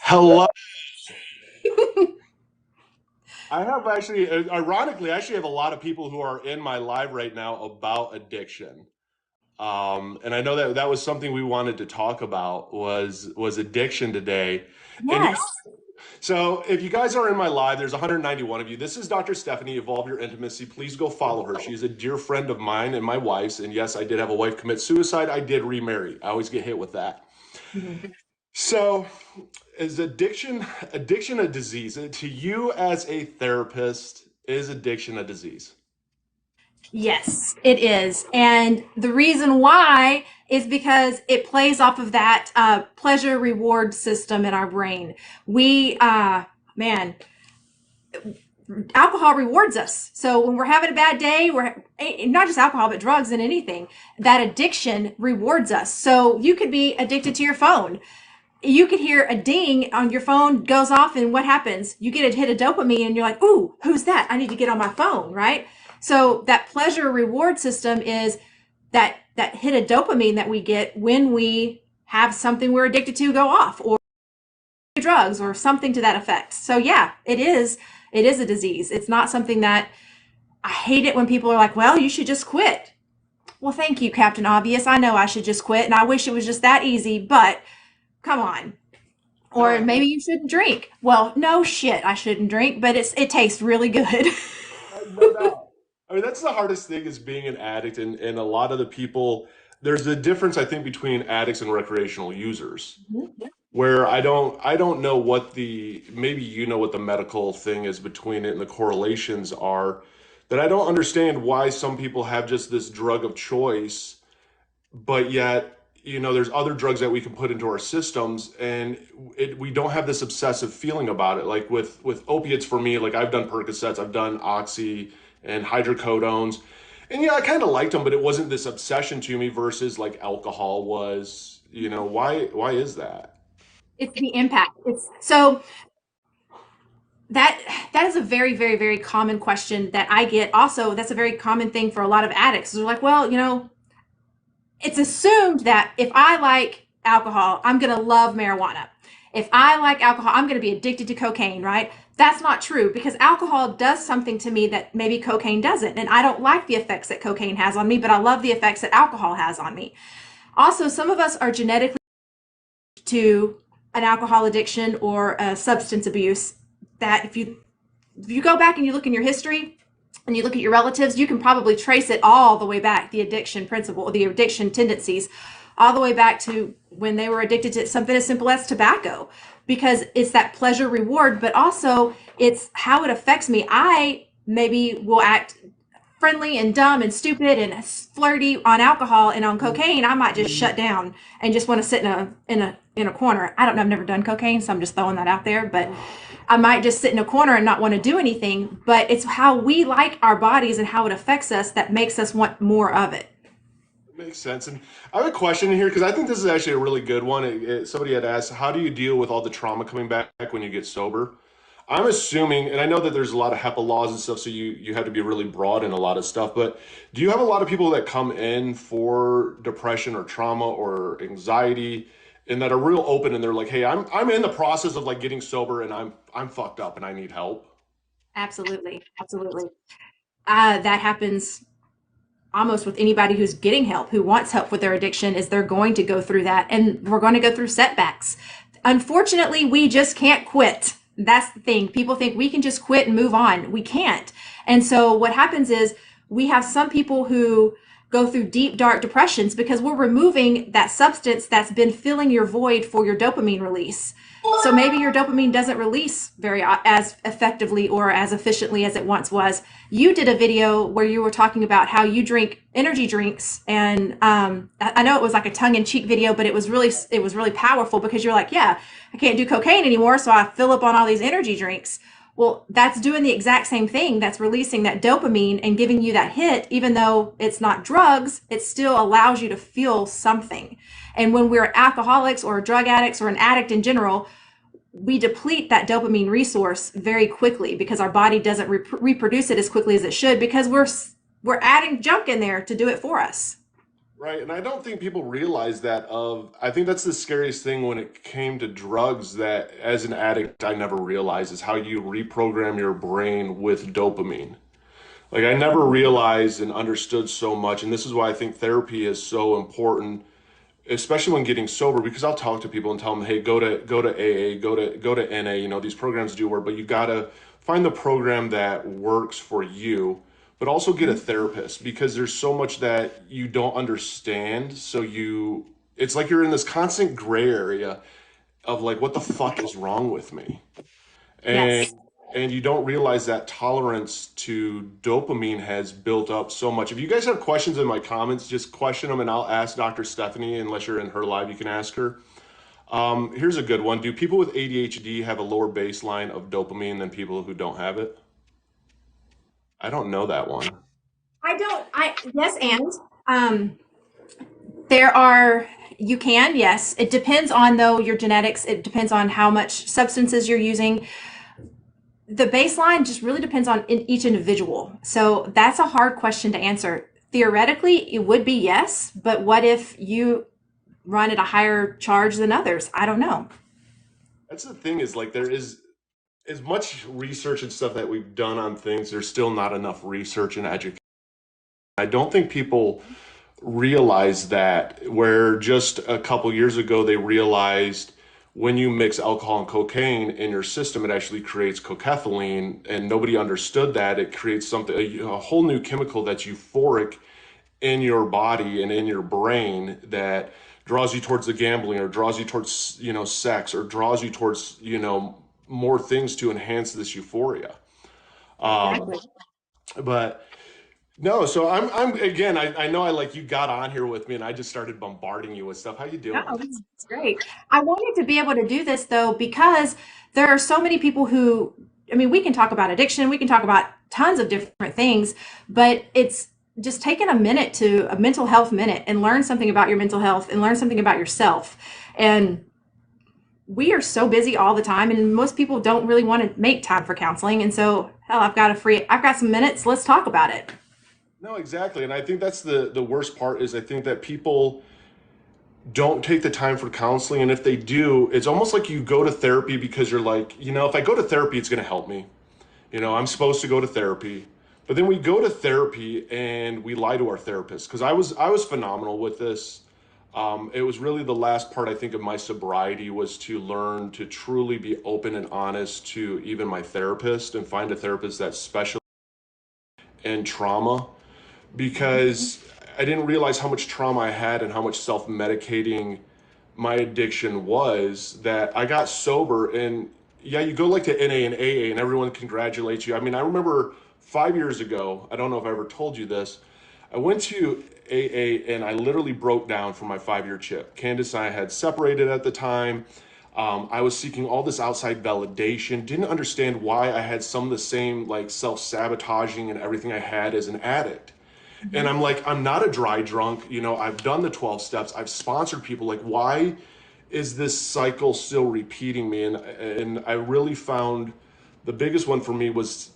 Hello. I have actually, ironically, I actually have a lot of people who are in my live right now about addiction. And I know that that was something we wanted to talk about was addiction today. And you, Yes. so if you guys are in my live, there's 191 of you. This is Dr. Stephanie, Evolve Your Intimacy. Please go follow her. She is a dear friend of mine and my wife's. And yes, I did have a wife commit suicide. I did remarry. I always get hit with that. Mhm. So, is addiction a disease? To you as a therapist, is addiction a disease? Yes, it is. And the reason why is because it plays off of that pleasure reward system in our brain. Man, alcohol rewards us. So when we're having a bad day, we're not just alcohol, but drugs and anything, that addiction rewards us. So you could be addicted to your phone. You could hear a ding on your phone goes off, and what happens? You get a hit of dopamine and you're like, ooh, who's that? I need to get on my phone, right? So that pleasure reward system is that hit of dopamine that we get when we have something we're addicted to go off, or drugs or something to that effect. So yeah, it is a disease. It's not something that I hate it when people are like, well, you should just quit. Well, thank you, Captain Obvious. I know I should just quit and I wish it was just that easy, but come on. No, Or maybe you shouldn't drink. Well, no shit, I shouldn't drink, but it tastes really good. no doubt. I mean, that's the hardest thing is being an addict, and a lot of the people. There's a difference, I think, between addicts and recreational users. Where I don't know what the maybe you know what the medical thing is between it and the correlations are. That I don't understand why some people have just this drug of choice but yet there's other drugs that we can put into our systems and we don't have this obsessive feeling about it like with opiates. For me, like I've done Percocets, I've done Oxy and hydrocodones, and yeah, I kind of liked them, but it wasn't this obsession to me versus like alcohol was. Why is that? It's the impact. It's so that is a very, very, very common question that I get. Also, that's a very common thing for a lot of addicts. They're like, well, it's assumed that if I like alcohol, I'm going to love marijuana. If I like alcohol, I'm going to be addicted to cocaine, right? That's not true because alcohol does something to me that maybe cocaine doesn't. And I don't like the effects that cocaine has on me, but I love the effects that alcohol has on me. Also, some of us are genetically to an alcohol addiction or a substance abuse that if you go back and you look in your history and you look at your relatives, you can probably trace it all the way back, the addiction principle, the addiction tendencies, all the way back to when they were addicted to something as simple as tobacco, because it's that pleasure reward, but also it's how it affects me. I maybe will act friendly and dumb and stupid and flirty on alcohol, and on cocaine I might just shut down and just want to sit in a corner. I don't know, I've never done cocaine, so I'm just throwing that out there, but I might just sit in a corner and not want to do anything. But it's how we like our bodies and how it affects us that makes us want more of it. Makes sense. And I have a question here because I think this is actually a really good one. Somebody had asked, how do you deal with all the trauma coming back when you get sober? I'm assuming, and I know that there's a lot of HEPA laws and stuff, so you have to be really broad in a lot of stuff, but do you have a lot of people that come in for depression or trauma or anxiety and that are real open and they're like, hey, I'm in the process of like getting sober and I'm fucked up and I need help? Absolutely, absolutely. That happens almost with anybody who's getting help, who wants help with their addiction, is they're going to go through that, and we're going to go through setbacks. Unfortunately, we just can't quit. That's the thing. People think we can just quit and move on. We can't. And so what happens is we have some people who go through deep, dark depressions because we're removing that substance that's been filling your void for your dopamine release. So maybe your dopamine doesn't release very as effectively or as efficiently as it once was. You did a video where you were talking about how you drink energy drinks, and I know it was like a tongue-in-cheek video, but it was really powerful because you're like, yeah, I can't do cocaine anymore, so I fill up on all these energy drinks. Well, that's doing the exact same thing. That's releasing that dopamine and giving you that hit. Even though it's not drugs, it still allows you to feel something. And when we're alcoholics or drug addicts or an addict in general, we deplete that dopamine resource very quickly because our body doesn't reproduce it as quickly as it should, because we're adding junk in there to do it for us. Right, and I don't think people realize that I think that's the scariest thing when it came to drugs that as an addict I never realized is how you reprogram your brain with dopamine. Like I never realized and understood so much, and this is why I think therapy is so important, especially when getting sober, because I'll talk to people and tell them, hey, go to AA, go to NA, these programs do work, but you gotta find the program that works for you, but also get a therapist because there's so much that you don't understand. It's like you're in this constant gray area of like, what the fuck is wrong with me? And Yes. and you don't realize that tolerance to dopamine has built up so much. If you guys have questions in my comments, just question them and I'll ask Dr. Stephanie. Unless you're in her live, you can ask her. Here's a good one. Do people with ADHD have a lower baseline of dopamine than people who don't have it? I don't know that one. I don't, I, yes, and um, there are, you can, yes. It depends on, though, your genetics. It depends on how much substances you're using. The baseline just really depends on each individual. So that's a hard question to answer. Theoretically, it would be yes, but what if you run at a higher charge than others? I don't know. That's the thing is like there is as much research and stuff that we've done on things, there's still not enough research and education. I don't think people realize that where just a couple years ago they realized when you mix alcohol and cocaine in your system it actually creates cocaine and nobody understood that it creates something a whole new chemical that's euphoric in your body and in your brain that draws you towards the gambling or draws you towards sex or draws you towards more things to enhance this euphoria. um Exactly. but no, so I'm again, I know I like you got on here with me and I just started bombarding you with stuff. How you No, doing? it's great. I wanted to be able to do this though because there are so many people who, I mean, we can talk about addiction, we can talk about tons of different things, but it's just taking a minute to a mental health minute and learn something about your mental health and learn something about yourself. And we are so busy all the time, and most people don't really want to make time for counseling. And so, hell, I've got some minutes. Let's talk about it. No, exactly. And I think that's the worst part is I think that people don't take the time for counseling. And if they do, it's almost like you go to therapy because you're like, if I go to therapy, it's going to help me. I'm supposed to go to therapy. But then we go to therapy and we lie to our therapist because I was phenomenal with this. It was really the last part I think of my sobriety was to learn to truly be open and honest to even my therapist and find a therapist that's special in trauma because I didn't realize how much trauma I had and how much self-medicating my addiction was that I got sober and yeah, you go like to NA and AA and everyone congratulates you. I mean, I remember 5 years ago, I don't know if I ever told you this, I went to AA and I literally broke down from my 5 year chip. Candace and I had separated at the time. I was seeking all this outside validation, didn't understand why I had some of the same like self-sabotaging and everything I had as an addict. And I'm like, I'm not a dry drunk. I've done the 12 steps. I've sponsored people. Like, why is this cycle still repeating me? And I really found the biggest one for me was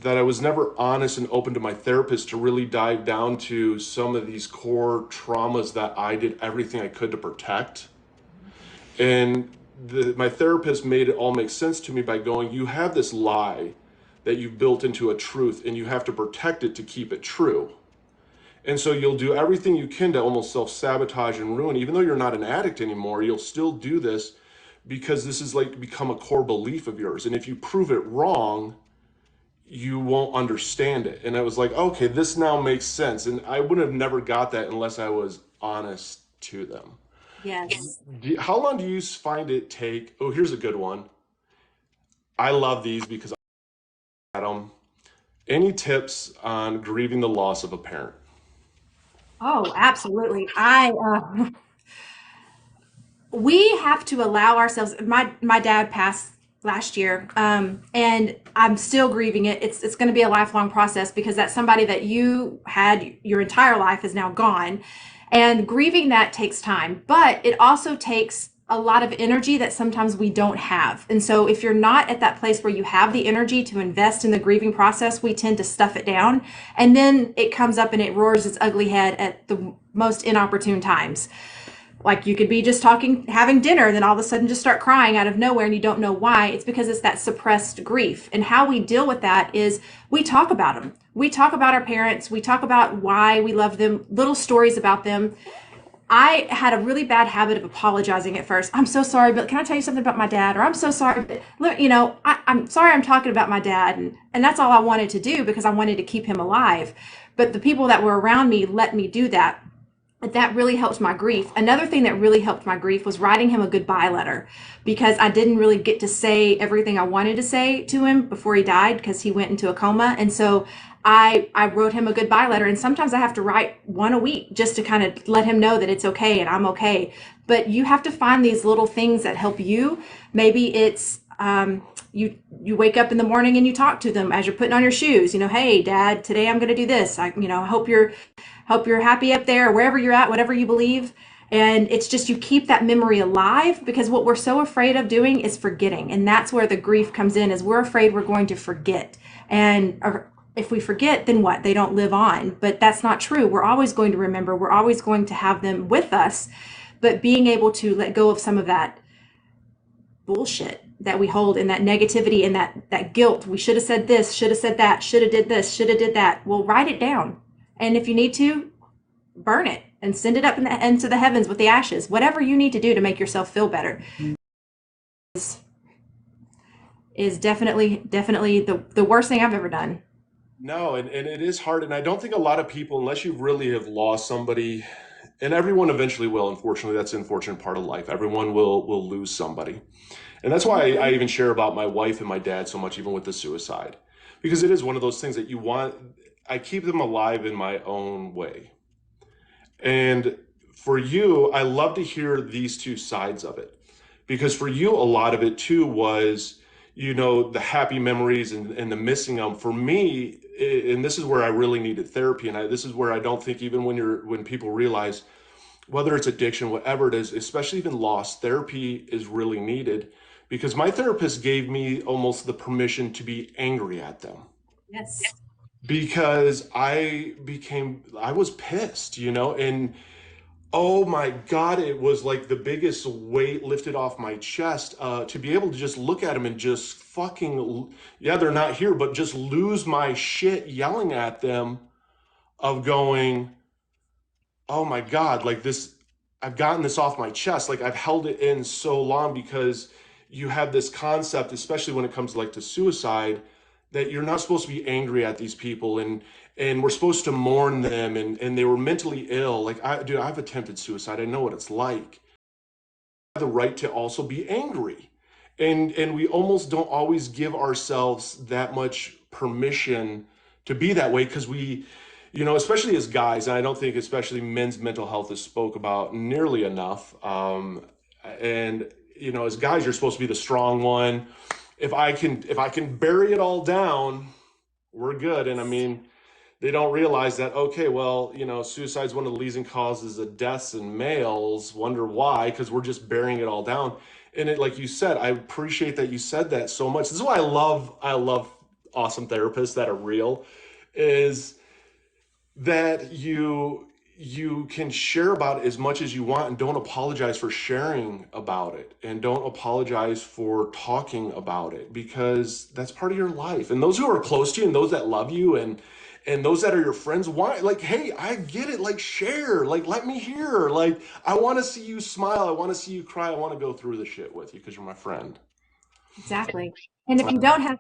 that I was never honest and open to my therapist to really dive down to some of these core traumas that I did everything I could to protect. And my therapist made it all make sense to me by going, you have this lie that you've built into a truth and you have to protect it to keep it true. And so you'll do everything you can to almost self-sabotage and ruin. Even though you're not an addict anymore, you'll still do this because this is like become a core belief of yours. And if you prove it wrong, you won't understand it. And I was like, okay, this now makes sense. And I would have never got that unless I was honest to them. Yes. How long do you find it take? Oh, here's a good one. I love these because I had them. Any tips on grieving the loss of a parent? Oh, absolutely. We have to allow ourselves. My dad passed last year, and I'm still grieving it. It's going to be a lifelong process because that's somebody that you had your entire life is now gone, and grieving that takes time. But it also takes a lot of energy that sometimes we don't have. And so if you're not at that place where you have the energy to invest in the grieving process, we tend to stuff it down. And then it comes up and it roars its ugly head at the most inopportune times. Like you could be just talking, having dinner, then all of a sudden just start crying out of nowhere and you don't know why. It's because it's that suppressed grief. And how we deal with that is we talk about them. We talk about our parents. We talk about why we love them, little stories about them. I had a really bad habit of apologizing at first. I'm so sorry, but can I tell you something about my dad? Or I'm so sorry, but look, I'm sorry I'm talking about my dad. And that's all I wanted to do because I wanted to keep him alive. But the people that were around me let me do that. That really helped my grief. Another thing that really helped my grief was writing him a goodbye letter, because I didn't really get to say everything I wanted to say to him before he died because he went into a coma. And so I wrote him a goodbye letter, and sometimes I have to write one a week just to kind of let him know that it's okay and I'm okay. But you have to find these little things that help you. Maybe it's you wake up in the morning and you talk to them as you're putting on your shoes. Hey, Dad, today I'm going to do this. I hope you're happy up there, wherever you're at, whatever you believe. And it's just you keep that memory alive, because what we're so afraid of doing is forgetting. And that's where the grief comes in, is we're afraid we're going to forget. And if we forget, then what? They don't live on. But that's not true. We're always going to remember. We're always going to have them with us. But being able to let go of some of that bullshit that we hold, and that negativity and that guilt. We should have said this, should have said that, should have did this, should have did that. Well, write it down. And if you need to, burn it and send it up into the heavens with the ashes. Whatever you need to do to make yourself feel better is definitely the worst thing I've ever done. No, and it is hard. And I don't think a lot of people, unless you really have lost somebody, and everyone eventually will, unfortunately, that's an unfortunate part of life. Everyone will lose somebody. And that's why I even share about my wife and my dad so much, even with the suicide, because it is one of those things that you want. I keep them alive in my own way. And for you, I love to hear these two sides of it, because for you, a lot of it too was, the happy memories and the missing them. For me, and this is where I really needed therapy. And this is where I don't think even when people realize, whether it's addiction, whatever it is, especially even loss, therapy is really needed, because my therapist gave me almost the permission to be angry at them. Yes. Because I was pissed, and oh my God, it was like the biggest weight lifted off my chest, to be able to just look at them and just fucking, yeah, they're not here, but just lose my shit yelling at them, of going, oh my God, like this, I've gotten this off my chest. Like I've held it in so long, because you have this concept, especially when it comes to suicide, that you're not supposed to be angry at these people, and we're supposed to mourn them, and they were mentally ill. Like I've attempted suicide. I know what it's like. I have the right to also be angry. And we almost don't always give ourselves that much permission to be that way, because we, especially as guys, and I don't think especially men's mental health is spoke about nearly enough. And as guys, you're supposed to be the strong one. If I can bury it all down, we're good. And I mean, they don't realize that, okay, well, suicide is one of the leading causes of deaths in males. Wonder why? Because we're just burying it all down. And it, like you said, I appreciate that you said that so much. This is why I love awesome therapists that are real, is that you can share about it as much as you want, and don't apologize for sharing about it, and don't apologize for talking about it, because that's part of your life. And those who are close to you, and those that love you, and those that are your friends, why, like, hey, I get it, like, share, like, let me hear, like, I want to see you smile, I want to see you cry, I want to go through the shit with you because you're my friend. Exactly. And if you don't have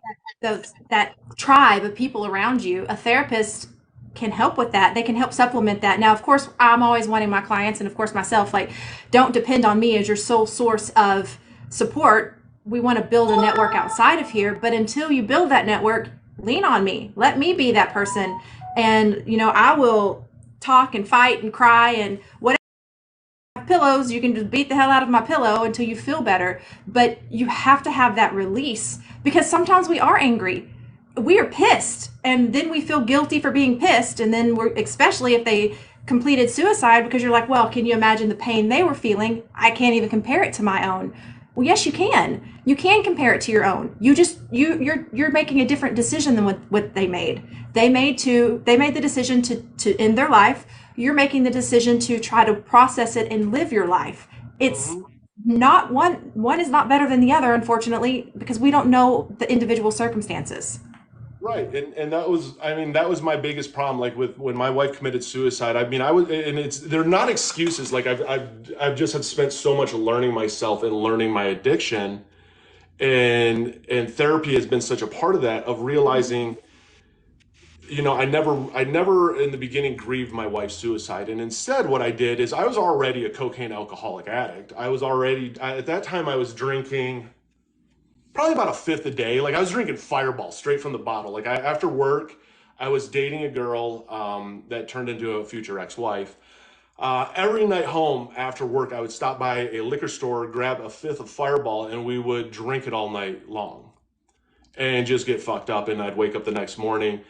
that tribe of people around you, a therapist can help with that. They can help supplement that. Now, of course, I'm always wanting my clients, and of course myself, like, don't depend on me as your sole source of support. We want to build a network outside of here, but until you build that network, lean on me. Let me be that person. And, I will talk and fight and cry and whatever. Pillows, you can just beat the hell out of my pillow until you feel better. But you have to have that release, because sometimes we are angry. We are pissed, and then we feel guilty for being pissed. And then especially if they completed suicide because you're like, well, can you imagine the pain they were feeling? I can't even compare it to my own. Well, yes, you can. You can compare it to your own. You're making a different decision than what they made. They made the decision to end their life. You're making the decision to try to process it and live your life. It's Hmm. not one is not better than the other, unfortunately, because we don't know the individual circumstances. Right. And that was, I mean, that was my biggest problem. Like with when my wife committed suicide, I mean, I was, and it's, they're not excuses. Like I've just have spent so much learning myself and learning my addiction, and therapy has been such a part of that, of realizing, I never in the beginning grieved my wife's suicide. And instead what I did is I was already a cocaine alcoholic addict. At that time I was drinking probably about a fifth a day. Like I was drinking Fireball straight from the bottle. After work, I was dating a girl that turned into a future ex-wife. Every night home after work, I would stop by a liquor store, grab a fifth of Fireball, and we would drink it all night long and just get fucked up. And I'd wake up the next morning.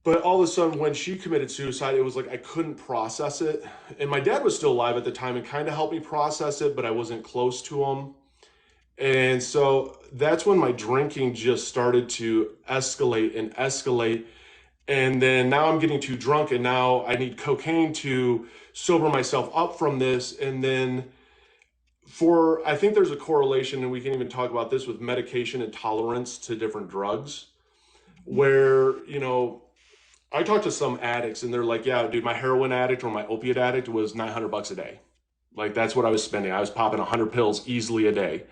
But all of a sudden, when she committed suicide, it was like I couldn't process it. And my dad was still alive at the time and kind of helped me process it, but I wasn't close to him. And so that's when my drinking just started to escalate and escalate. And then now I'm getting too drunk, and now I need cocaine to sober myself up from this. And then I think there's a correlation, and we can even talk about this with medication and tolerance to different drugs, where, I talked to some addicts and they're like, yeah, dude, my heroin addict or my opiate addict was $900 a day. Like that's what I was spending. I was popping 100 pills easily a day.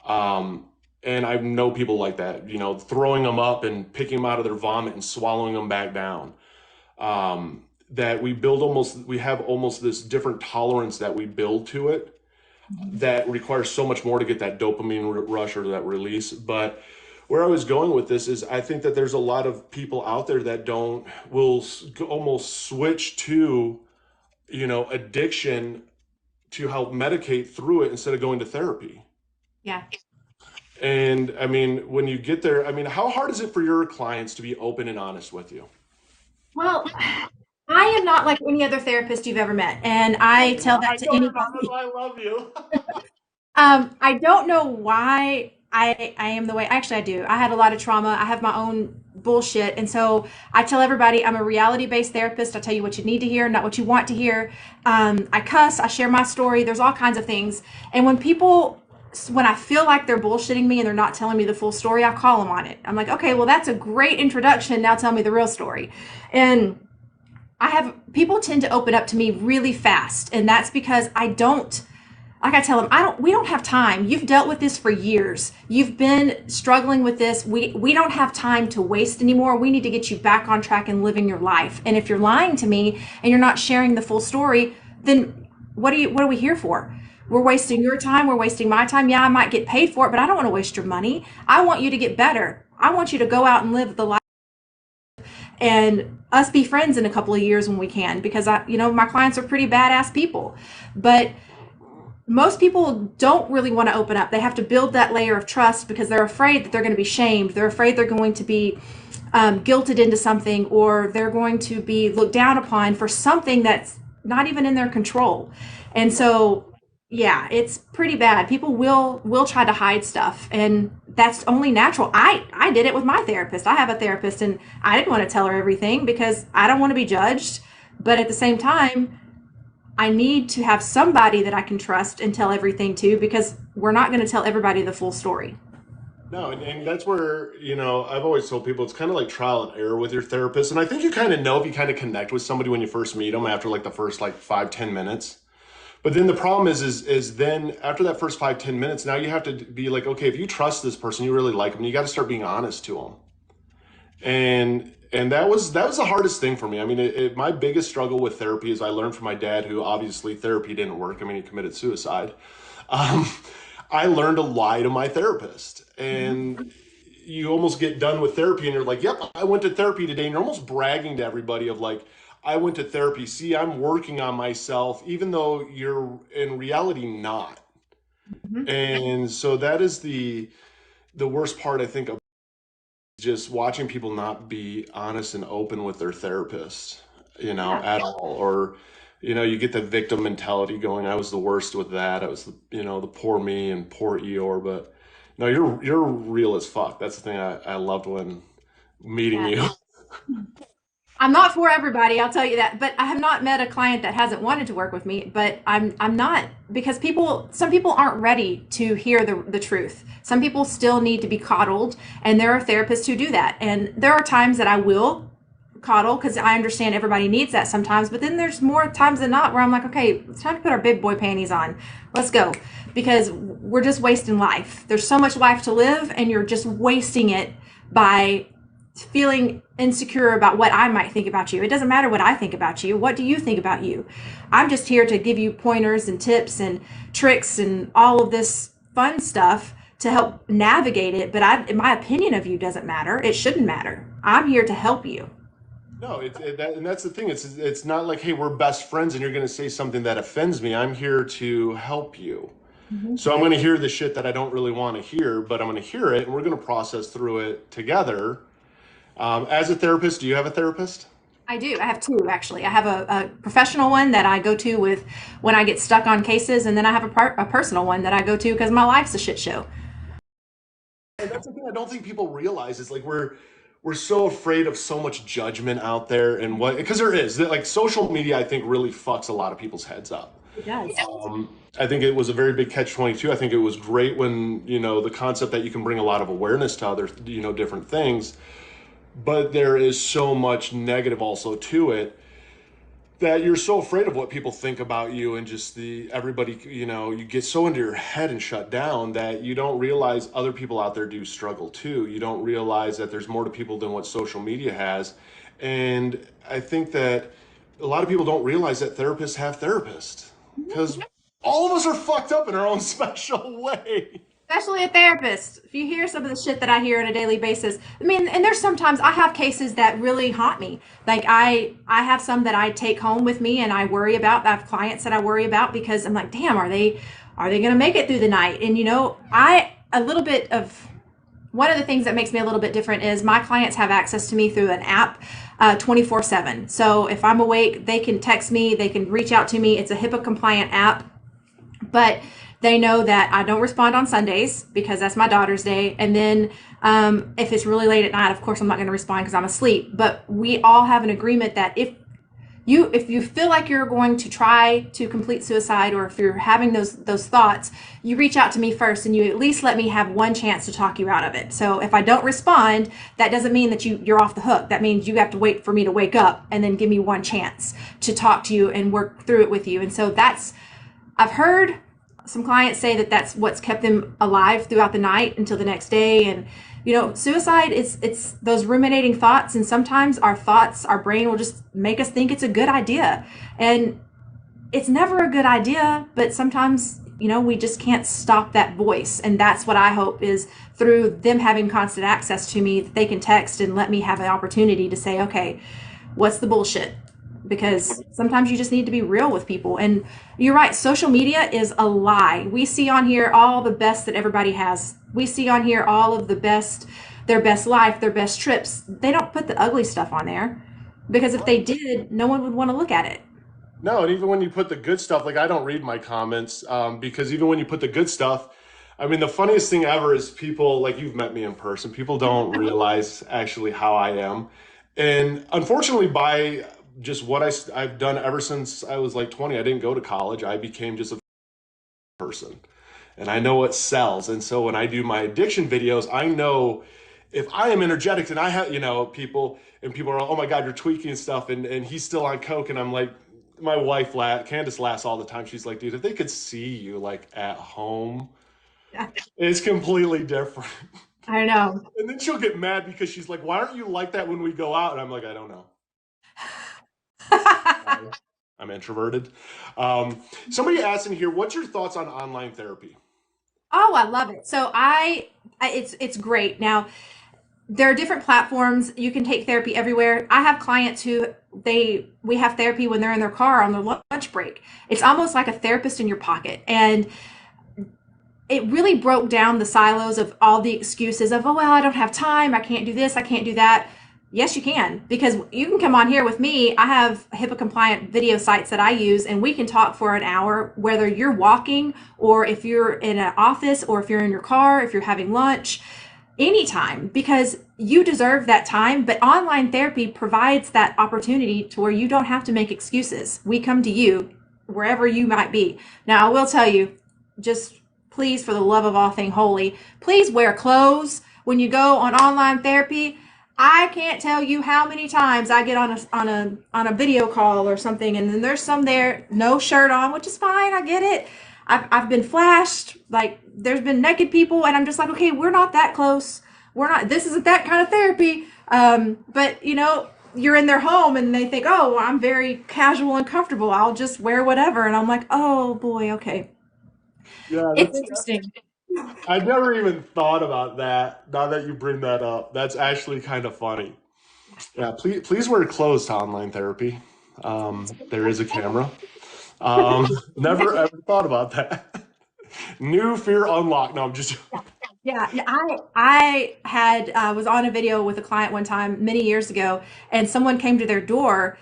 And I know people like that, throwing them up and picking them out of their vomit and swallowing them back down. That we have almost this different tolerance that we build to it that requires so much more to get that dopamine rush or that release. But where I was going with this is I think that there's a lot of people out there that almost switch to, addiction to help medicate through it instead of going to therapy. Yeah. And I mean, when you get there, I mean, how hard is it for your clients to be open and honest with you? Well, I am not like any other therapist you've ever met, and I tell that I to know you're not. That's anybody. why I love you. I don't know why I am the way. Actually, I do. I had a lot of trauma. I have my own bullshit, and so I tell everybody I'm a reality-based therapist. I tell you what you need to hear, not what you want to hear. I cuss. I share my story. There's all kinds of things, and when I feel like they're bullshitting me and they're not telling me the full story, I call them on it. I'm like, okay, well, that's a great introduction. Now tell me the real story, and I have people tend to open up to me really fast, and that's because I don't, like I tell them, we don't have time. You've dealt with this for years. You've been struggling with this. We don't have time to waste anymore. We need to get you back on track and living your life. And if you're lying to me and you're not sharing the full story, then what are we here for? We're wasting your time. We're wasting my time. Yeah, I might get paid for it, but I don't want to waste your money. I want you to get better. I want you to go out and live the life and us be friends in a couple of years when we can, because my clients are pretty badass people. But most people don't really want to open up. They have to build that layer of trust because they're afraid that they're going to be shamed. They're afraid they're going to be guilted into something, or they're going to be looked down upon for something that's not even in their control. And so, yeah, it's pretty bad. People will try to hide stuff, and that's only natural. I did it with my therapist. I have a therapist, and I didn't want to tell her everything because I don't want to be judged. But at the same time, I need to have somebody that I can trust and tell everything to, because we're not going to tell everybody the full story. No, and that's where, I've always told people it's kind of like trial and error with your therapist. And I think you kind of know if you kind of connect with somebody when you first meet them after like the first like 5, 10 minutes. But then the problem is then after that first 5, 10 minutes, now you have to be like, okay, if you trust this person, you really like them, you got to start being honest to them. And that was the hardest thing for me. I mean, my biggest struggle with therapy is I learned from my dad, who obviously therapy didn't work. I mean, he committed suicide. Um, I learned to lie to my therapist, and you almost get done with therapy and you're like, yep, I went to therapy today. And you're almost bragging to everybody of like, I went to therapy. See, I'm working on myself, even though you're in reality not. Mhm. And so that is the worst part, I think, of just watching people not be honest and open with their therapist. Yeah. at all. Or, you get the victim mentality going. I was the worst with that. I was the poor me and poor Eeyore. But no, you're real as fuck. That's the thing I loved when meeting Yeah. you. I'm not for everybody, I'll tell you that. But I have not met a client that hasn't wanted to work with me. But I'm not, because some people aren't ready to hear the truth. Some people still need to be coddled, and there are therapists who do that. And there are times that I will coddle because I understand everybody needs that sometimes. But then there's more times than not where I'm like, okay, it's time to put our big boy panties on. Let's go, because we're just wasting life. There's so much life to live, and you're just wasting it by feeling insecure about what I might think about you. It doesn't matter what I think about you. What do you think about you? I'm just here to give you pointers and tips and tricks and all of this fun stuff to help navigate it. But my opinion of you doesn't matter. It shouldn't matter. I'm here to help you. No, and that's the thing. It's not like, hey, we're best friends and you're going to say something that offends me. I'm here to help you. Mm-hmm. So I'm going to hear the shit that I don't really want to hear, but I'm going to hear it and we're going to process through it together. As a therapist, do you have a therapist? I do. I have two, actually. I have a professional one that I go to with when I get stuck on cases, and then I have a personal one that I go to because my life's a shit show. And that's the thing I don't think people realize is like we're so afraid of so much judgment out there and what because there is like social media I think really fucks a lot of people's heads up. It does. I think it was a very big catch-22. I think it was great when the concept that you can bring a lot of awareness to other different things, but there is so much negative also to it that you're so afraid of what people think about you and just the everybody you get so into your head and shut down that you don't realize other people out there do struggle too. You don't realize that there's more to people than what social media has. And I think that a lot of people don't realize that therapists have therapists because all of us are fucked up in our own special way. Especially a therapist. If you hear some of the shit that I hear on a daily basis, I mean, and there's sometimes I have cases that really haunt me. Like I have some that I take home with me and I worry about. I have clients that I worry about because I'm like, damn, are they going to make it through the night? And I a little bit of one of the things that makes me a little bit different is my clients have access to me through an app 24/7. So if I'm awake, they can text me, they can reach out to me. It's a HIPAA compliant app, but they know that I don't respond on Sundays because that's my daughter's day. And then if it's really late at night, of course, I'm not going to respond because I'm asleep. But we all have an agreement that if you feel like you're going to try to complete suicide, or if you're having those thoughts, you reach out to me first and you at least let me have one chance to talk you out of it. So if I don't respond, that doesn't mean that you're off the hook. That means you have to wait for me to wake up and then give me one chance to talk to you and work through it with you. And so I've heard some clients say that that's what's kept them alive throughout the night until the next day. And suicide, it's those ruminating thoughts, and sometimes our brain will just make us think it's a good idea, and it's never a good idea. But sometimes we just can't stop that voice, and that's what I hope is through them having constant access to me, that they can text and let me have an opportunity to say, okay, what's the bullshit? Because sometimes you just need to be real with people. And you're right, social media is a lie. We see on here all the best that everybody has. We see on here all of the best, their best life, their best trips. They don't put the ugly stuff on there, because if they did, no one would want to look at it. No, and even when you put the good stuff, like I don't read my comments because even when you put the good stuff, I mean, the funniest thing ever is people, like you've met me in person, people don't realize actually how I am. And unfortunately, by just what I've done ever since I was like 20, I didn't go to college. I became just a person and I know what sells. And so when I do my addiction videos, I know if I am energetic and I have, people are, oh my God, you're tweaking and stuff. And he's still on coke. And I'm like, my wife, Candace laughs all the time. She's like, dude, if they could see you like at home, Yeah, it's completely different. I know. And then she'll get mad because she's like, why aren't you like that when we go out? And I'm like, I don't know. I'm introverted. Somebody asked in here, what's your thoughts on online therapy? Oh, I love it. So it's great. Now, there are different platforms. You can take therapy everywhere. I have clients who we have therapy when they're in their car on their lunch break. It's almost like a therapist in your pocket. And it really broke down the silos of all the excuses of, oh, well, I don't have time. I can't do this. I can't do that. Yes, you can, because you can come on here with me. I have HIPAA compliant video sites that I use, and we can talk for an hour, whether you're walking or if you're in an office or if you're in your car, if you're having lunch, anytime, because you deserve that time. But online therapy provides that opportunity to where you don't have to make excuses. We come to you wherever you might be. Now, I will tell you, just please, for the love of all thing holy, please wear clothes when you go on online therapy. I can't tell you how many times I get on a video call or something, and then there's some there no shirt on, which is fine. I get it. I've been flashed, like there's been naked people, and I'm just like, okay, we're not that close. We're not. This isn't that kind of therapy. But you're in their home, and they think, oh, well, I'm very casual and comfortable. I'll just wear whatever, and I'm like, oh boy, okay. Yeah, the It's thing interesting. I never even thought about that. Now that you bring that up, that's actually kind of funny. Yeah, please wear clothes to online therapy. There is a camera. Never ever thought about that. New fear unlocked. No, I'm just. Yeah, I had was on a video with a client one time many years ago, and someone came to their door,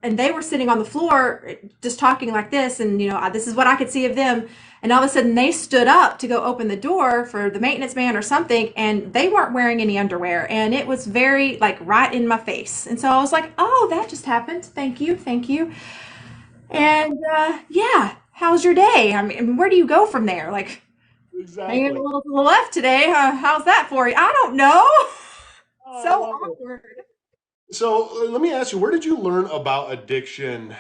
and they were sitting on the floor just talking like this, and this is what I could see of them, and all of a sudden they stood up to go open the door for the maintenance man or something, and they weren't wearing any underwear, and it was very like right in my face, and so I was like, oh, that just happened. Thank you, thank you, and yeah, how's your day? I mean, where do you go from there? Like. Hanging a Exactly. little to the left today. How's that for you? I don't know. Oh, I So love it. awkward. So let me ask you, where did you learn about addiction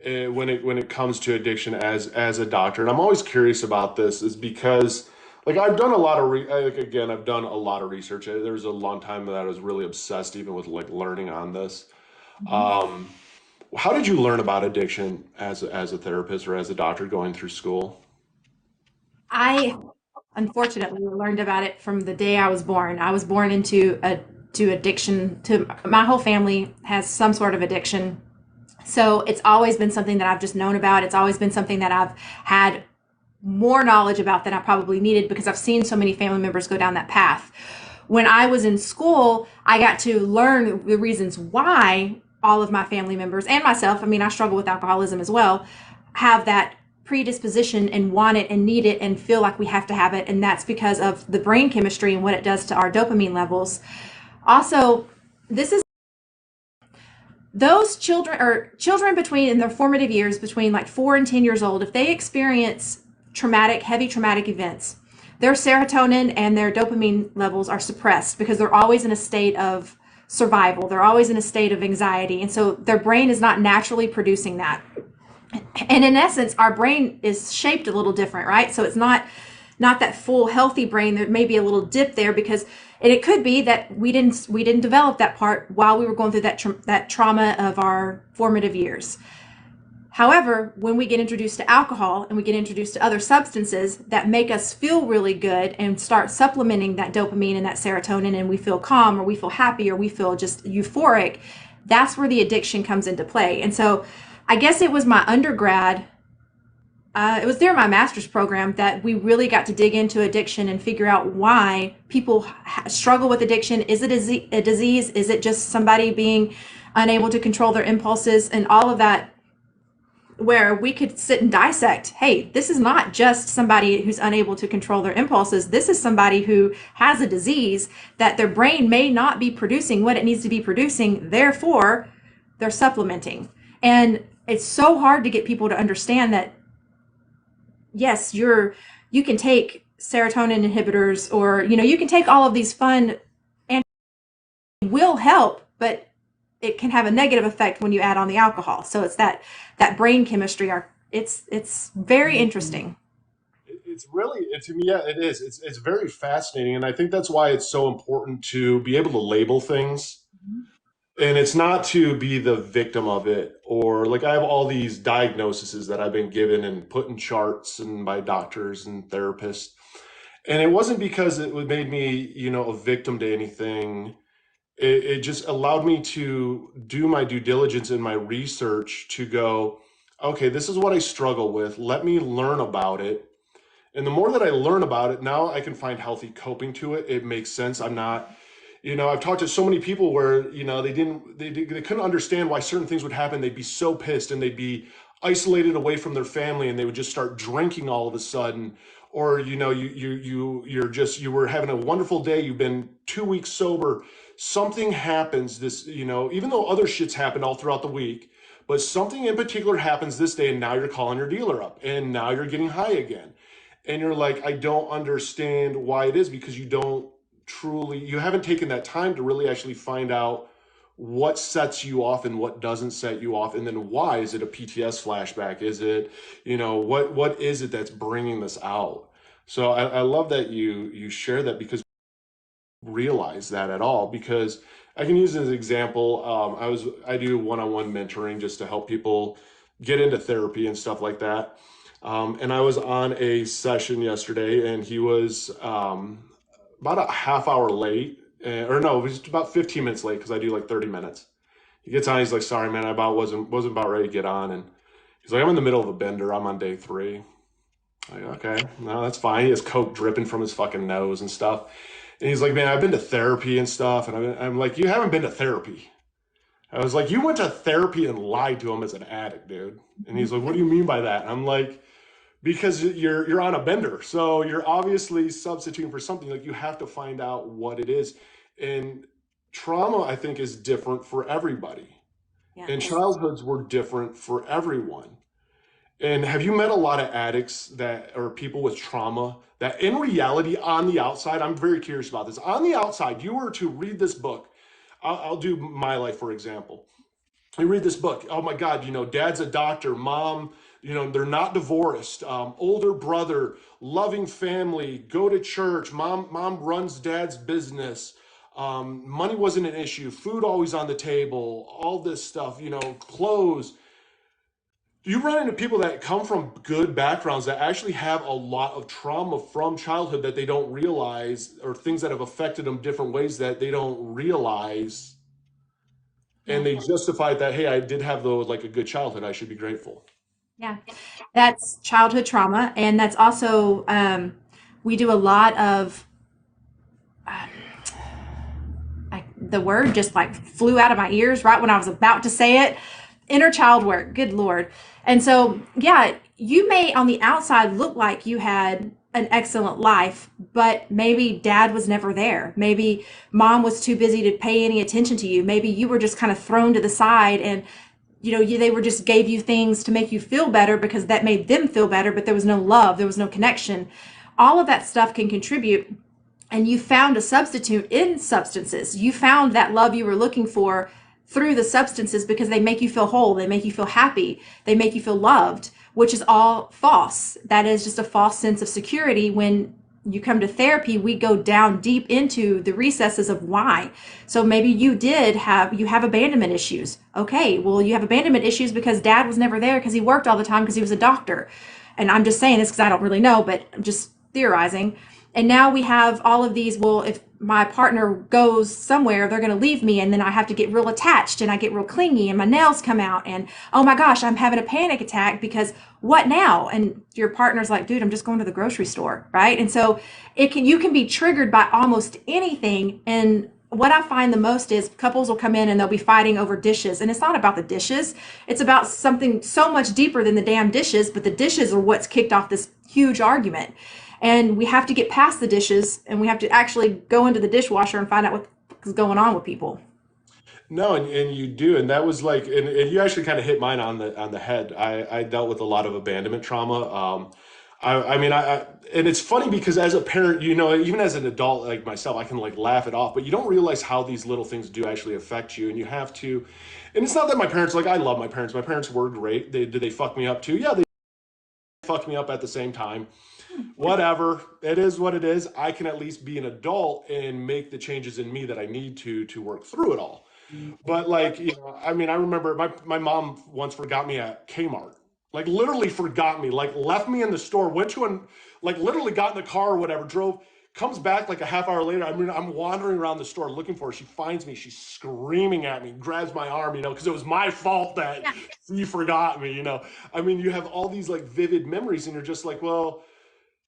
when it comes to addiction as a doctor? And I'm always curious about this, is because like I've done a lot of like again I've done a lot of research. There was a long time that I was really obsessed even with like learning on this. Um, how did you learn about addiction as a therapist or as a doctor going through school? I unfortunately learned about it from the day I was born. I was born into a to addiction. To my whole family has some sort of addiction. So it's always been something that I've just known about. It's always been something that I've had more knowledge about than I probably needed because I've seen so many family members go down that path. When I was in school, I got to learn the reasons why all of my family members and myself, I mean, I struggle with alcoholism as well, have that predisposition and want it and need it and feel like we have to have it. And that's because of the brain chemistry and what it does to our dopamine levels. Also, this is those children or children between in their formative years between like 4 and 10 years old, if they experience heavy traumatic events, their serotonin and their dopamine levels are suppressed because they're always in a state of survival. They're always in a state of anxiety. And so their brain is not naturally producing that. And in essence, our brain is shaped a little different, right? So it's not that full healthy brain. There may be a little dip there because, and it could be that we didn't develop that part while we were going through that trauma of our formative years. However, when we get introduced to alcohol and we get introduced to other substances that make us feel really good and start supplementing that dopamine and that serotonin, and we feel calm or we feel happy or we feel just euphoric, that's where the addiction comes into play. And so I guess it was my undergrad, it was during my master's program that we really got to dig into addiction and figure out why people struggle with addiction. Is it a disease? Is it just somebody being unable to control their impulses and all of that? Where we could sit and dissect, hey, this is not just somebody who's unable to control their impulses. This is somebody who has a disease that their brain may not be producing what it needs to be producing. Therefore, they're supplementing. And it's so hard to get people to understand that, yes, you can take serotonin inhibitors or, you can take all of these fun and will help, but it can have a negative effect when you add on the alcohol. So it's that brain chemistry. It's very interesting. It's really, to me, yeah, it is. It's very fascinating, and I think that's why it's so important to be able to label things. And it's not to be the victim of it, or like I have all these diagnoses that I've been given and put in charts and by doctors and therapists. And it wasn't because it would made me, a victim to anything. It just allowed me to do my due diligence in my research to go, okay, this is what I struggle with. Let me learn about it. And the more that I learn about it, now I can find healthy coping to it. It makes sense. I'm not, I've talked to so many people where, they couldn't understand why certain things would happen. They'd be so pissed and they'd be isolated away from their family and they would just start drinking all of a sudden. Or, you were having a wonderful day. You've been 2 weeks sober. Something happens even though other shits happened all throughout the week, but something in particular happens this day and now you're calling your dealer up and now you're getting high again. And you're like, I don't understand why it is, because you haven't taken that time to really actually find out what sets you off and what doesn't set you off. And then why is it a PTS flashback? Is it, what is it that's bringing this out? So I love that you share that, because realize that at all, because I can use as an example. I do one-on-one mentoring just to help people get into therapy and stuff like that. And I was on a session yesterday, and he was about a half hour late, or no, it was just about 15 minutes late because I do like 30 minutes. He gets on, he's like, "Sorry, man, I wasn't about ready to get on," and he's like, "I'm in the middle of a bender. I'm on day 3." I'm like, okay, no, that's fine. He has coke dripping from his fucking nose and stuff. And he's like, "Man, I've been to therapy and stuff." And I'm like, "You haven't been to therapy." I was like, "You went to therapy and lied to him as an addict, dude." And he's like, "What do you mean by that?" And I'm like, "Because you're on a bender, so you're obviously substituting for something. Like, you have to find out what it is." And trauma, I think, is different for everybody. Yeah. And childhoods were different for everyone. And have you met a lot of addicts that or people with trauma that in reality, on the outside, I'm very curious about this. On the outside, you were to read this book. I'll do my life, for example. You read this book. Oh my God, dad's a doctor, mom, they're not divorced, older brother, loving family, go to church, mom runs dad's business. Money wasn't an issue, food always on the table, all this stuff, clothes. You run into people that come from good backgrounds that actually have a lot of trauma from childhood that they don't realize, or things that have affected them different ways that they don't realize. Yeah. And they justify it that, hey, I did have like a good childhood, I should be grateful. Yeah. That's childhood trauma. And that's also, we do a lot of, the word just like flew out of my ears right when I was about to say it. Inner child work. Good Lord. And so, yeah, you may on the outside look like you had an excellent life, but maybe dad was never there. Maybe mom was too busy to pay any attention to you. Maybe you were just kind of thrown to the side and they were just gave you things to make you feel better because that made them feel better, but there was no love, there was no connection. All of that stuff can contribute. And you found a substitute in substances. You found that love you were looking for through the substances because they make you feel whole, they make you feel happy, they make you feel loved, which is all false. That is just a false sense of security. When you come to therapy, we go down deep into the recesses of why. So maybe you have abandonment issues. Okay, well, you have abandonment issues because dad was never there because he worked all the time because he was a doctor. And I'm just saying this because I don't really know, but I'm just theorizing. And now we have all of these, well, if my partner goes somewhere, they're going to leave me. And then I have to get real attached and I get real clingy and my nails come out. And oh my gosh, I'm having a panic attack because what now? And your partner's like, dude, I'm just going to the grocery store. Right. And so you can be triggered by almost anything. And what I find the most is couples will come in and they'll be fighting over dishes. And it's not about the dishes. It's about something so much deeper than the damn dishes. But the dishes are what's kicked off this huge argument. And we have to get past the dishes and we have to actually go into the dishwasher and find out what's going on with people. No, and you do, and that was like, and you actually kind of hit mine on the head. I dealt with a lot of abandonment trauma. I mean, and it's funny because as a parent, even as an adult like myself, I can like laugh it off, but you don't realize how these little things do actually affect you, and you have to. And it's not that my parents, like, I love my parents. My parents were great. Did they fuck me up too? Yeah, they fucked me up at the same time. Whatever, it is what it is. I can at least be an adult and make the changes in me that I need to work through it all. But like, I mean, I remember my mom once forgot me at Kmart. Like, literally forgot me, like left me in the store, went to and like literally got in the car or whatever, drove, comes back like a half hour later. I mean, I'm wandering around the store looking for her. She finds me, she's screaming at me, grabs my arm, because it was my fault that Yeah. she forgot me. I mean, you have all these like vivid memories and you're just like, well,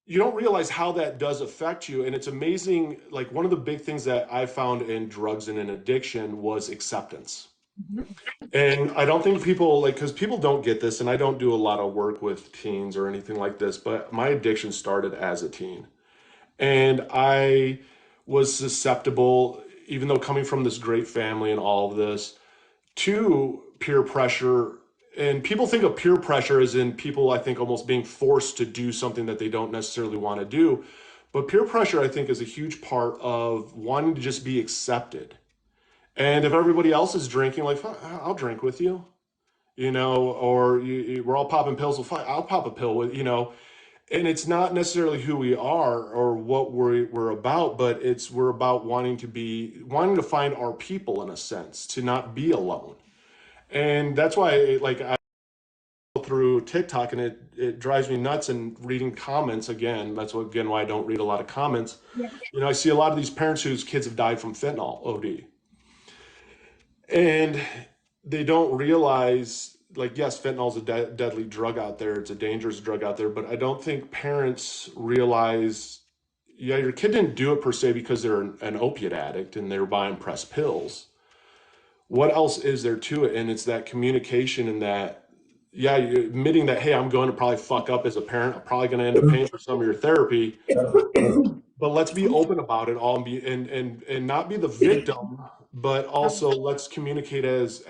you don't realize how that does affect you. And it's amazing. Like one of the big things that I found in drugs and in addiction was acceptance. Mhm. And I don't think people like, because people don't get this, and I don't do a lot of work with teens or anything like this, but my addiction started as a teen. And I was susceptible, even though coming from this great family and all of this, to peer pressure. And people think of peer pressure as in people, I think, almost being forced to do something that they don't necessarily want to do. But peer pressure, I think, is a huge part of wanting to just be accepted. And if everybody else is drinking, like, "Fine, I'll drink with you, or we're all popping pills. Well, fine, I'll pop a pill with. And it's not necessarily who we are or what we're about, but we're about wanting to find our people in a sense, to not be alone. And that's why, like, I go through TikTok, and it drives me nuts, and reading comments again. That's what, again, why I don't read a lot of comments. Yeah. I see a lot of these parents whose kids have died from fentanyl OD, and they don't realize, like, yes, fentanyl is a deadly drug out there. It's a dangerous drug out there, but I don't think parents realize, yeah, your kid didn't do it per se because they're an opiate addict and they're buying pressed pills. What else is there to it? And it's that communication, and that, yeah, you're admitting that, hey, I'm going to probably fuck up as a parent. I'm probably going to end up paying for some of your therapy, but let's be open about it all, and be and not be the victim, but also let's communicate as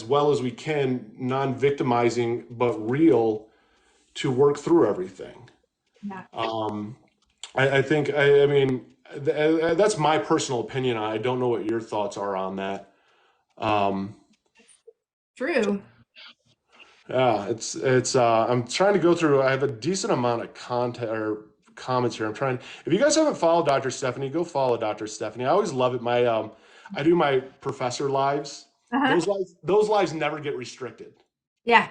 well as we can, non-victimizing but real, to work through everything. Yeah. um I think, I mean, that's my personal opinion. I don't know what your thoughts are on that. um True. yeah, I'm trying to go through. I have a decent amount of content or comments here. I'm trying. If you guys haven't followed Dr. Stephanie, go follow Dr. Stephanie. I always love it. I do my professor lives. Uh-huh. Those lives never get restricted. Yeah.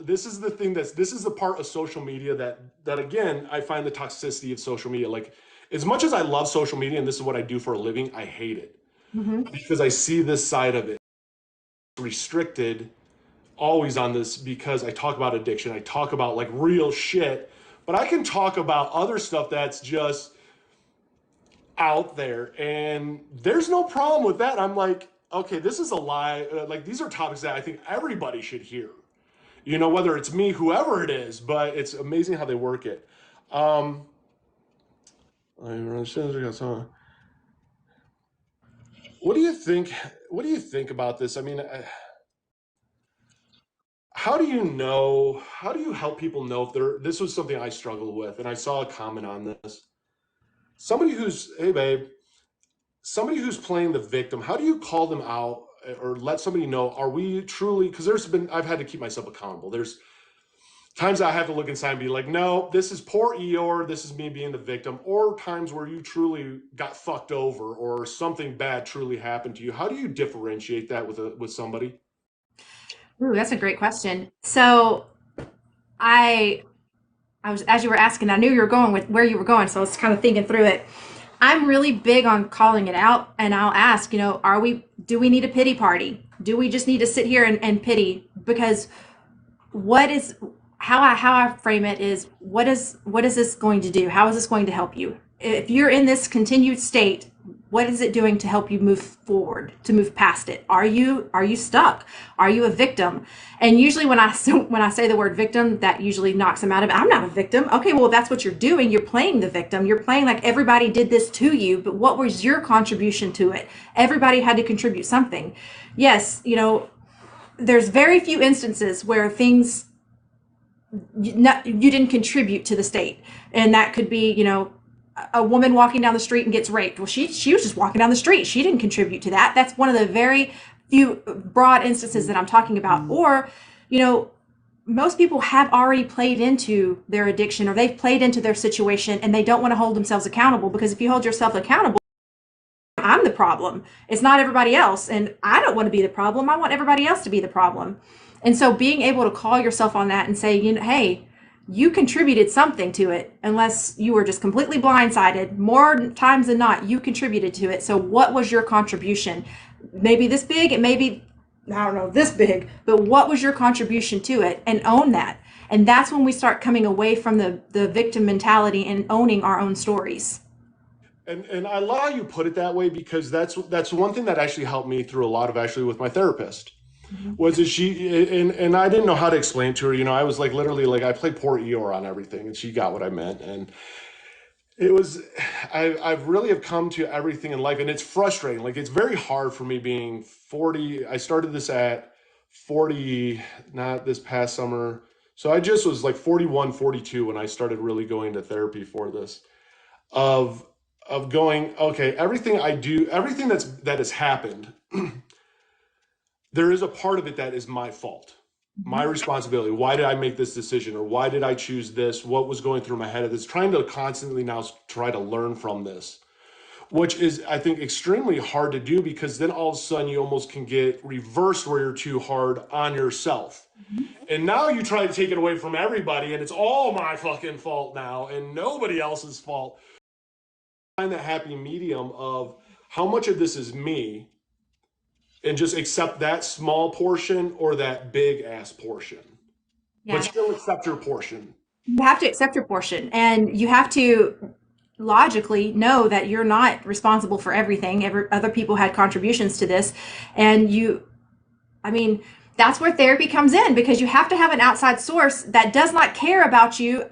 This is the thing, this is the part of social media that again, I find the toxicity of social media. Like, as much as I love social media and this is what I do for a living, I hate it Hmm. because I see this side of it restricted always on this, because I talk about addiction, I talk about like real shit, but I can talk about other stuff that's just out there, and there's no problem with that. I'm like, okay, this is a lie. Like, these are topics that I think everybody should hear. Whether it's me, whoever it is, but it's amazing how they work it. Um, what do you think? What do you think about this? I mean, how do you know? How do you help people know if they're? This was something I struggled with, and I saw a comment on this. Somebody who's, hey babe, somebody who's playing the victim. How do you call them out or let somebody know? Are we truly? Because I've had to keep myself accountable. There's times I have to look inside and be like, no, this is poor Eeyore. This is me being the victim. Or times where you truly got fucked over or something bad truly happened to you. How do you differentiate that with somebody? Ooh, that's a great question. So I I was, as you were asking, I knew you were going with where you were going, so I was kind of thinking through it. I'm really big on calling it out, and I'll ask, do we need a pity party? Do we just need to sit here and pity? Because what is how I frame it is, what is this going to do? How is this going to help you? If you're in this continued state, what is it doing to help you move forward, to move past it? Are you stuck? Are you a victim? And usually when I say the word victim, that usually knocks them out of it. I'm not a victim. Okay, well, that's what you're doing. You're playing the victim. You're playing like everybody did this to you, but what was your contribution to it? Everybody had to contribute something. Yes, there's very few instances where things you didn't contribute to the state, and that could be a woman walking down the street and gets raped. Well, she was just walking down the street. She didn't contribute to that. That's one of the very few broad instances that I'm talking about. Or most people have already played into their addiction, or they've played into their situation, and they don't want to hold themselves accountable, because if you hold yourself accountable, I'm the problem. It's not everybody else. And I don't want to be the problem. I want everybody else to be the problem. And so being able to call yourself on that and say, hey, you contributed something to it, unless you were just completely blindsided. More times than not, you contributed to it. So what was your contribution? Maybe this big, it may be, I don't know, this big, but what was your contribution to it? And own that. And that's when we start coming away from the victim mentality and owning our own stories. And I love how you put it that way, because that's one thing that actually helped me through a lot of actually with my therapist. Was that and I didn't know how to explain to her, I was like literally like I played poor Eeyore on everything, and she got what I meant. And it was I've really have come to everything in life, and it's frustrating. Like, it's very hard for me being 40. I started this at 40, not this past summer. So I just was like 41, 42 when I started really going to therapy for this. Of going, okay, everything I do, everything that has happened, there is a part of it that is my fault, my responsibility. Why did I make this decision? Or why did I choose this? What was going through my head? It's trying to constantly now try to learn from this, which is, I think, extremely hard to do, because then all of a sudden you almost can get reversed where you're too hard on yourself. And now you try to take it away from everybody, and it's all my fucking fault now and nobody else's fault. Find that happy medium of how much of this is me, and just accept that small portion or that big ass portion, Yeah. but still accept your portion. You have to accept your portion, and you have to logically know that you're not responsible for everything. Other people had contributions to this, and that's where therapy comes in, because you have to have an outside source that does not care about you.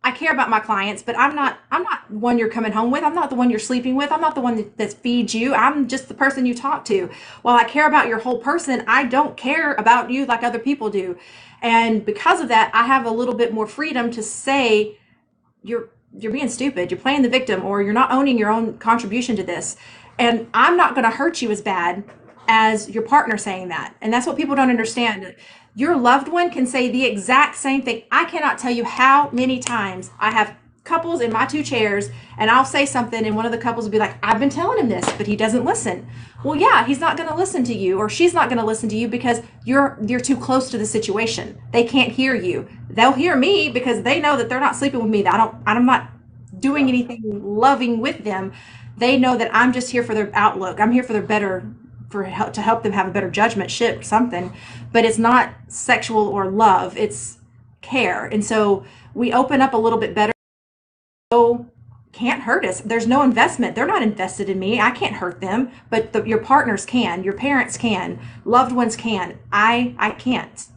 I care about my clients, but I'm not the one you're coming home with. I'm not the one you're sleeping with. I'm not the one that feeds you. I'm just the person you talk to. While I care about your whole person, I don't care about you like other people do. And because of that, I have a little bit more freedom to say, you're being stupid, you're playing the victim, or you're not owning your own contribution to this. And I'm not going to hurt you as bad as your partner saying that. And that's what people don't understand. Your loved one can say the exact same thing. I cannot tell you how many times I have couples in my two chairs, and I'll say something, and one of the couples will be like, I've been telling him this, but he doesn't listen. Well, yeah, he's not going to listen to you, or she's not going to listen to you, because you're too close to the situation. They can't hear you. They'll hear me because they know that they're not sleeping with me. I'm not doing anything loving with them. They know that I'm just here for their outlook. I'm here for their to help them have a better judgment, shit, something. But it's not sexual or love, it's care. And so we open up a little bit better. So can't hurt us. There's no investment. They're not invested in me. I can't hurt them, but your partners can, your parents can, loved ones can. I can't.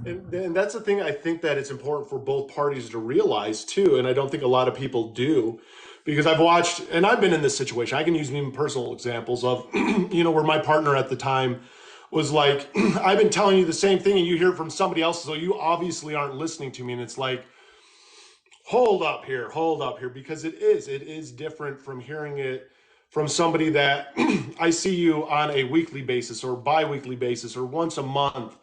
And that's the thing, I think that it's important for both parties to realize too. And I don't think a lot of people do, because I've watched, and I've been in this situation. I can use even personal examples of, where my partner at the time was like, I've been telling you the same thing and you hear it from somebody else, so you obviously aren't listening to me. And it's like, hold up here, because it is different from hearing it from somebody that I see you on a weekly basis or bi-weekly basis or once a month.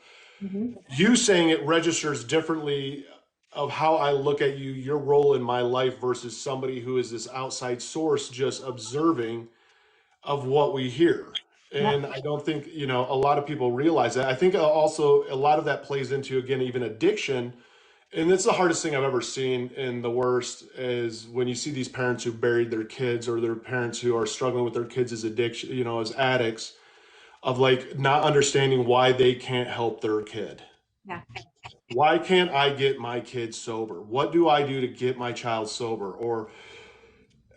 You saying it registers differently of how I look at you, your role in my life, versus somebody who is this outside source just observing of what we hear. And I don't think, a lot of people realize that. I think also a lot of that plays into, again, even addiction. And it's the hardest thing I've ever seen, and the worst is when you see these parents who buried their kids, or their parents who are struggling with their kids as addiction, as addicts, of like not understanding why they can't help their kid. Yeah. Why can't I get my kid sober? What do I do to get my child sober? Or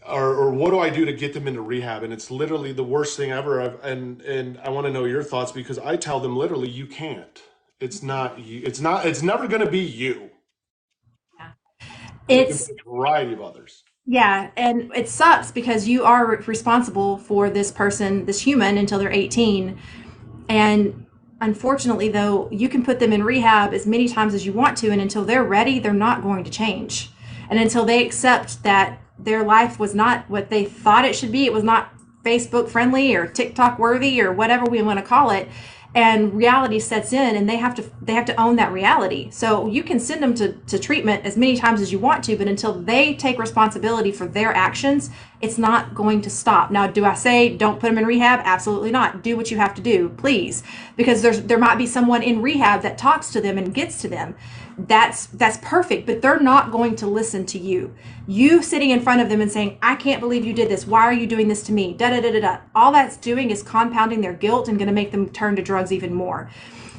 what do I do to get them into rehab? And it's literally the worst thing ever. And I want to know your thoughts, because I tell them literally, you can't. It's not you. It's never going to be you. Yeah. It's a variety of others. Yeah, and it sucks because you are responsible for this person, this human, until they're 18. And unfortunately, though, you can put them in rehab as many times as you want to, and until they're ready, they're not going to change. And until they accept that their life was not what they thought it should be, it was not Facebook friendly or TikTok worthy or whatever we want to call it, and reality sets in, and they have to own that reality. So you can send them to treatment as many times as you want to, but until they take responsibility for their actions, it's not going to stop. Now, do I say don't put them in rehab? Absolutely not. Do what you have to do, please, because there might be someone in rehab that talks to them and gets to them. That's perfect, but they're not going to listen to you. You sitting in front of them and saying, I can't believe you did this. Why are you doing this to me? Da da da da da. All that's doing is compounding their guilt and going to make them turn to drugs even more.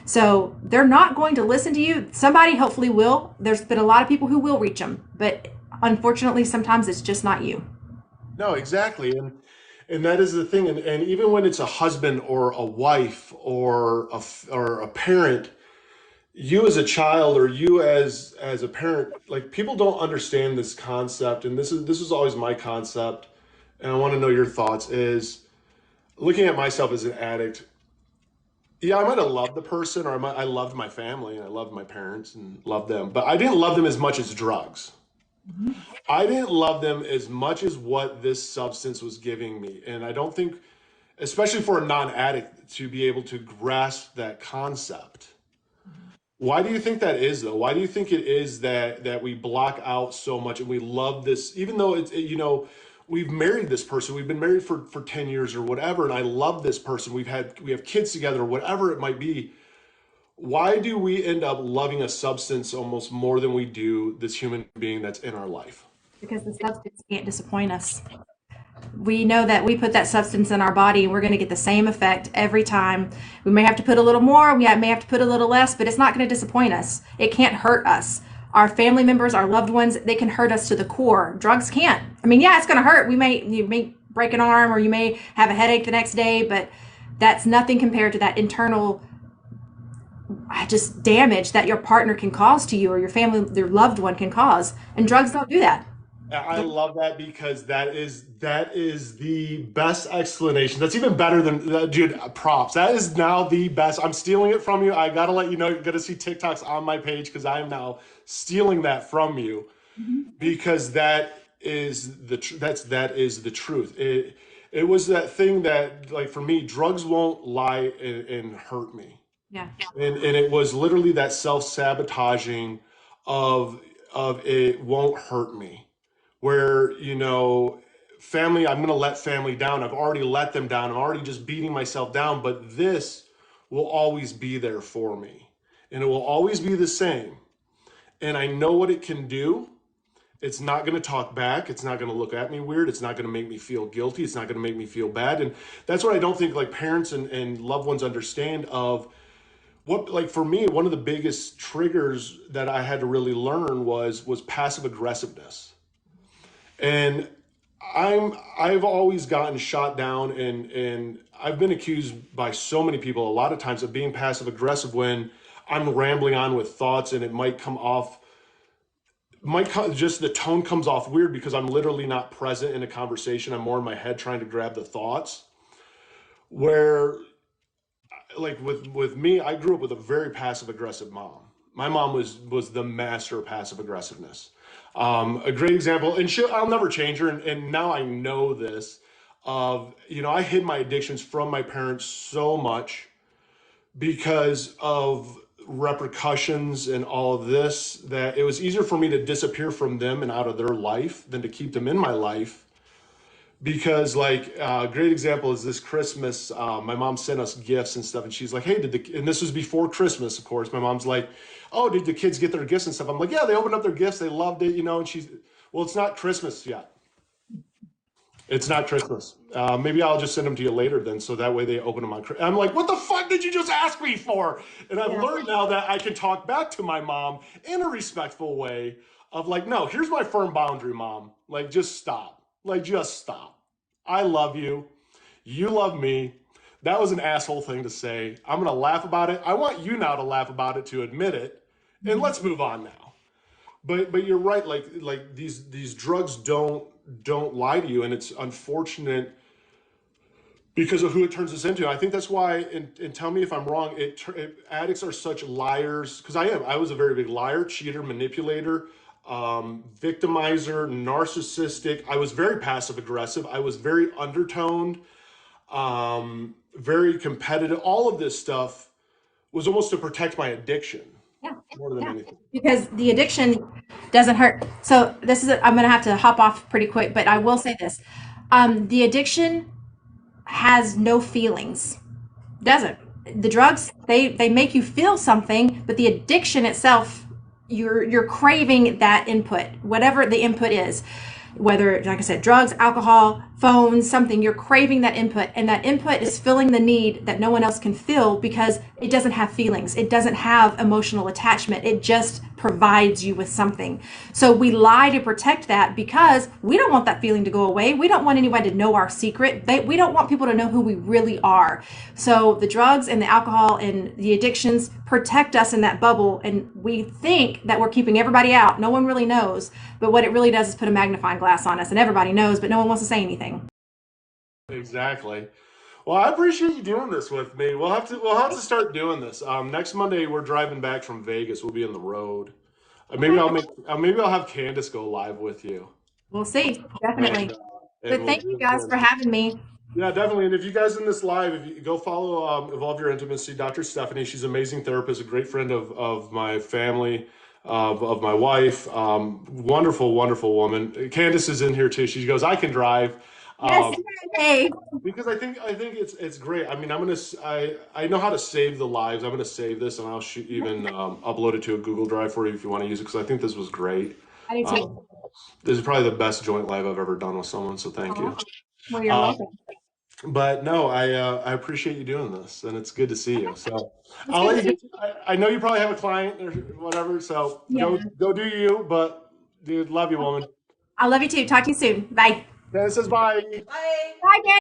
So they're not going to listen to you. Somebody hopefully will. There's been a lot of people who will reach them, but unfortunately, sometimes it's just not you. No, exactly. And that is the thing. And even when it's a husband or a wife or or a parent, you as a child or you as a parent, like people don't understand this concept. And this is always my concept. And I want to know your thoughts is looking at myself as an addict. Yeah, I might have loved the person, or I loved my family, and I loved my parents and loved them, but I didn't love them as much as drugs. I didn't love them as much as what this substance was giving me. And I don't think, especially for a non-addict, to be able to grasp that concept. Why do you think that is, though? Why do you think it is that we block out so much and we love this, even though we've married this person, we've been married for 10 years or whatever, and I love this person, we have kids together, whatever it might be. Why do we end up loving a substance almost more than we do this human being that's in our life? Because the substance can't disappoint us. We know that we put that substance in our body and we're going to get the same effect every time. We may have to put a little more, may have to put a little less, but it's not going to disappoint us. It can't hurt us. Our family members, our loved ones, they can hurt us to the core. Drugs can't. I mean, yeah, it's going to hurt. You may break an arm or you may have a headache the next day, but that's nothing compared to that internal just damage that your partner can cause to you or your family, your loved one can cause. And drugs don't do that. I love that because that is the best explanation. That's even better than dude. Props. That is now the best. I'm stealing it from you. I gotta let you know. You're gonna see TikToks on my page because I am now stealing that from you because that is that is the truth. It was that thing that like for me, drugs won't lie and hurt me. Yeah. And it was literally that self-sabotaging of it won't hurt me. Where, family, I'm gonna let family down. I've already let them down. I'm already just beating myself down, but this will always be there for me. And it will always be the same. And I know what it can do. It's not going to talk back. It's not going to look at me weird. It's not going to make me feel guilty. It's not going to make me feel bad. And that's what I don't think like parents and loved ones understand of what like for me one of the biggest triggers that I had to really learn was passive aggressiveness. And I've always gotten shot down and I've been accused by so many people a lot of times of being passive aggressive when I'm rambling on with thoughts and it might come off just the tone comes off weird because I'm literally not present in a conversation. I'm more in my head trying to grab the thoughts. Where like with me, I grew up with a very passive aggressive mom. My mom was the master of passive aggressiveness. A great example, and I'll never change her. And now I know this. I hid my addictions from my parents so much because of repercussions and all of this that it was easier for me to disappear from them and out of their life than to keep them in my life because like a great example is this Christmas my mom sent us gifts and stuff and she's like, hey, and this was before Christmas, of course. My mom's like, oh, did the kids get their gifts and stuff? I'm like, yeah, they opened up their gifts, they loved it, and she's, well, it's not Christmas yet. It's not Christmas. Maybe I'll just send them to you later then, so that way they open them on. I'm like, what the fuck did you just ask me for? And I've Yeah. learned now that I can talk back to my mom in a respectful way of like, no, here's my firm boundary, mom. Like, just stop. Like, just stop. I love you. You love me. That was an asshole thing to say. I'm gonna laugh about it. I want you now to laugh about it to admit it, and let's move on now. But you're right. Like these drugs don't lie to you, and it's unfortunate because of who it turns us into. I think that's why. And tell me if I'm wrong. Addicts are such liars because I am. I was a very big liar, cheater, manipulator, victimizer, narcissistic. I was very passive aggressive. I was very undertoned, very competitive. All of this stuff was almost to protect my addiction Yeah. more than Yeah. anything. Because the addiction doesn't hurt. So I'm going to have to hop off pretty quick, but I will say this. The addiction has no feelings. Doesn't. The drugs, they make you feel something, but the addiction itself, you're craving that input, whatever the input is. whether, like I said, drugs, alcohol, phones, something, you're craving that input, and that input is filling the need that no one else can fill because it doesn't have feelings. It doesn't have emotional attachment. It just provides you with something. So we lie to protect that because we don't want that feeling to go away. We don't want anybody to know our secret. We don't want people to know who we really are. So the drugs and the alcohol and the addictions protect us in that bubble, and we think that we're keeping everybody out. No one really knows, but what it really does is put a magnifying glass on us, and everybody knows, but no one wants to say anything. Exactly. Well, I appreciate you doing this with me. We'll have to start doing this. Next Monday we're driving back from Vegas. We'll be on the road. Maybe Okay, maybe I'll have Candace go live with you, we'll see. and Definitely. and But we'll thank you do it guys again. for having me. Yeah, definitely. And if you guys in this live, if you go follow Evolve Your Intimacy, Dr. Stephanie, she's an amazing therapist, a great friend of my family, of my wife. Wonderful, wonderful woman. Candace is in here too. She goes, I can drive. Yes, Um, yay. because I think it's great. I mean, I know how to save the lives. I'm gonna save this and I'll even upload it to a Google Drive for you if you want to use it because I think this was great. I do Um, too. this is probably the best joint live I've ever done with someone. So thank Oh, you. well, you're Um, welcome. but no, I appreciate you doing this, and it's good to see you. So It's I'll good let to you see get. you. I know you probably have a client or whatever, so Yeah. go do you. But dude, love you, woman. I love you too. Talk to you soon. Bye. Dennis says bye. Bye, Jen.